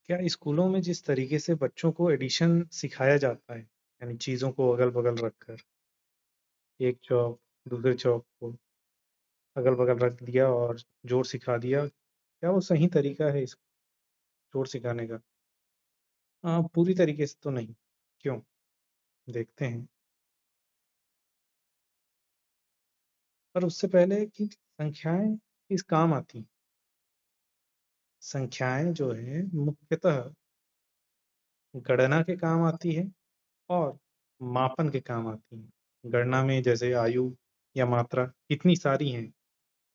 क्या स्कूलों में जिस तरीके से बच्चों को एडिशन सिखाया जाता है, यानी चीज़ों को अगल-बगल रखकर, एक चौक दूसरे चौक को अगल-बगल रख दिया और जोड़ सिखा दिया, क्या वो सही तरीका है इस जोड़ सिखाने का? पूरी तरीके से तो नहीं। क्यों? देखते हैं। पर उससे पहले कि संख्याएँ किस काम आती हैं? संख्याएँ जो हैं मुख्यतः गणना के काम आती है और मापन के काम आती हैं। गणना में जैसे आयु या मात्रा कितनी सारी हैं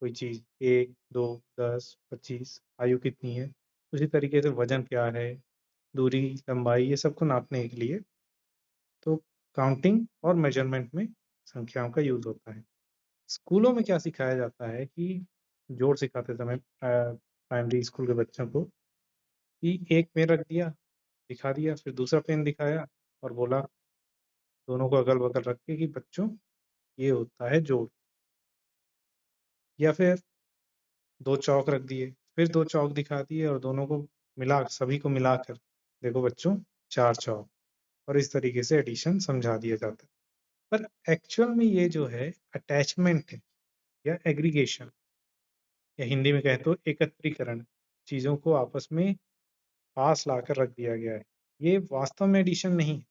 कोई चीज़ 1, 2, 10, 25 आयु कितनी है? उसी तरीके से वज़न क्या है, दूरी, लंबाई ये सबको नापने के लिए तो काउंटिंग और मेज़रमेंट में संख्याओं का यूज़ होता है। स्कूलों में क्या सिखाया जाता है कि जोड़ सिखाते समय प्राइमरी स्कूल के बच्चों को कि एक पेन रख दिया, दिखा दिया, फिर दूसरा पेन दिखाया और बोला दोनों को अगल-बगल रख के कि बच्चों ये होता है जोड़। या फिर 2 चॉक रख दिए, फिर 2 चॉक दिखा दिए और दोनों को सभी को मिलाकर देखो बच्चों 4 चॉक और इस तरीके से एडिशन समझा दिया जाता है। पर एक्चुअल में ये जो है अटैचमेंट है या एग्रीगेशन या हिंदी में कहें तो एकत्रीकरण, चीज़ों को आपस में पास लाकर रख दिया गया है। ये वास्तव में एडिशन नहीं है।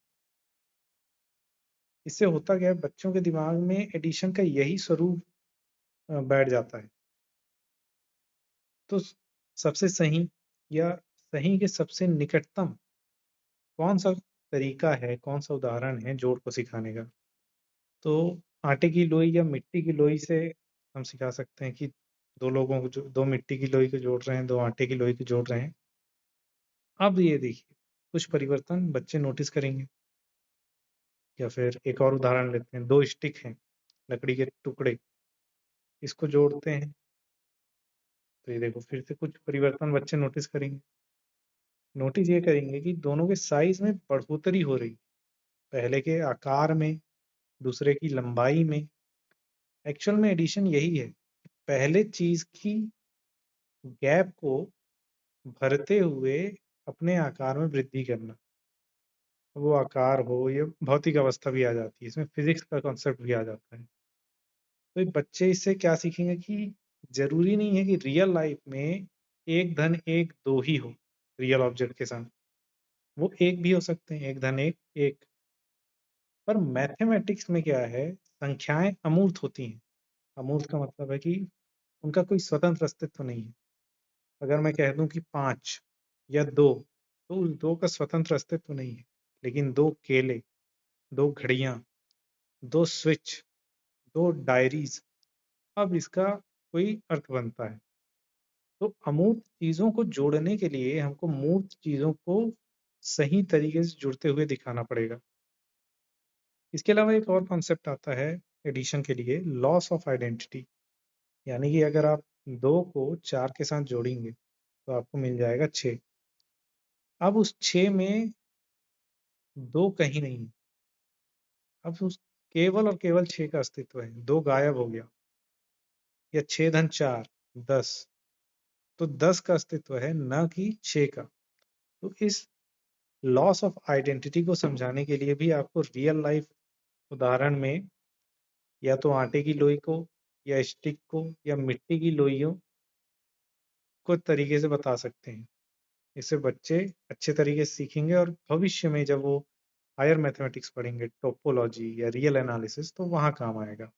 इससे होता क्या है बच्चों के दिमाग में एडिशन का यही स्वरूप बैठ जाता है। तो सबसे सही या सही के सबसे निकटतम कौन-सा तरीका है, कौन-सा उदाहरण है जोड़ को सिखाने का? तो आटे की लोई या मिट्टी की लोई से हम सिखा सकते हैं कि 2 लोगों को जो 2 मिट्टी की लोई को जोड़ रहे हैं, 2 आटे की लोई को जोड़ रहे हैं। अब ये देखिए, कुछ परिवर्तन बच्चे नोटिस करेंगे या फिर एक और उदाहरण लेते हैं, 2 स्टिक हैं, लकड़ी के टुकड़े, इसको जोड़ते हैं, तो ये देखो फिर से कुछ परिवर्तन बच्चे नोटिस करेंगे। नोटिस ये करेंगे कि दोनों के साइज़ में बढ़ोतरी हो रही, पहले के आकार में, दूसरे की लंबाई में। एक्चुअल में एडिशन यही है, पहले चीज़ की गैप को भरते हुए अपने आकार में वृद्धि करना। वो आकार हो या भौतिक अवस्था भी आ जाती है, इसमें फिज़िक्स का कॉन्सेप्ट भी आ जाता है। तो ये बच्चे इससे क्या सीखेंगे कि ज़रूरी नहीं है कि रियल लाइफ़ में 1 धन 1 2 ही हो, रियल ऑब्जेक्ट के साथ। वो 1 भी हो सकते हैं, 1 धन 1 1। पर मैथमेटिक्स में क्या है, संख्याएँ अमूर्त होती हैं। अमूर्त का मतलब है कि उनका कोई स्वतंत्र अस्तित्व नहीं है। अगर मैं कह दूं कि 5 या 2 तो उस 2 का स्वतंत्र अस्तित्व नहीं है। लेकिन 2 केले, 2 घड़ियां, 2 स्विच, 2 डायरीज, अब इसका कोई अर्थ बनता है। तो अमूर्त चीजों को जोड़ने के लिए हमको मूर्त चीजों को सही तरीके से जुड़ते हुए दिखाना पड़ेगा। इसके अलावा एक और कॉन्सेप्ट आता है एडिशन के लिए, लॉस ऑफ आइडेंटिटी। यानी कि अगर आप 2 को 4 के साथ जोड़ेंगे तो आपको मिल जाएगा 6। अब उस 6 में 2 कहीं नहीं है। अब उस केवल और केवल 6 का अस्तित्व है, 2 गायब हो गया। या 6 धन 4 10, तो 10 का अस्तित्व है न कि 6 का। तो इस लॉस ऑफ आइडेंटिटी को समझाने के लिए भी आपको रियल लाइफ उदाहरण में या तो आटे की लोई को या स्टिक को या मिट्टी की लोइयों को तरीके से बता सकते हैं। इससे बच्चे अच्छे तरीके से सीखेंगे और भविष्य में जब वो हायर मैथमेटिक्स पढ़ेंगे, टोपोलॉजी या रियल एनालिसिस, तो वहाँ काम आएगा।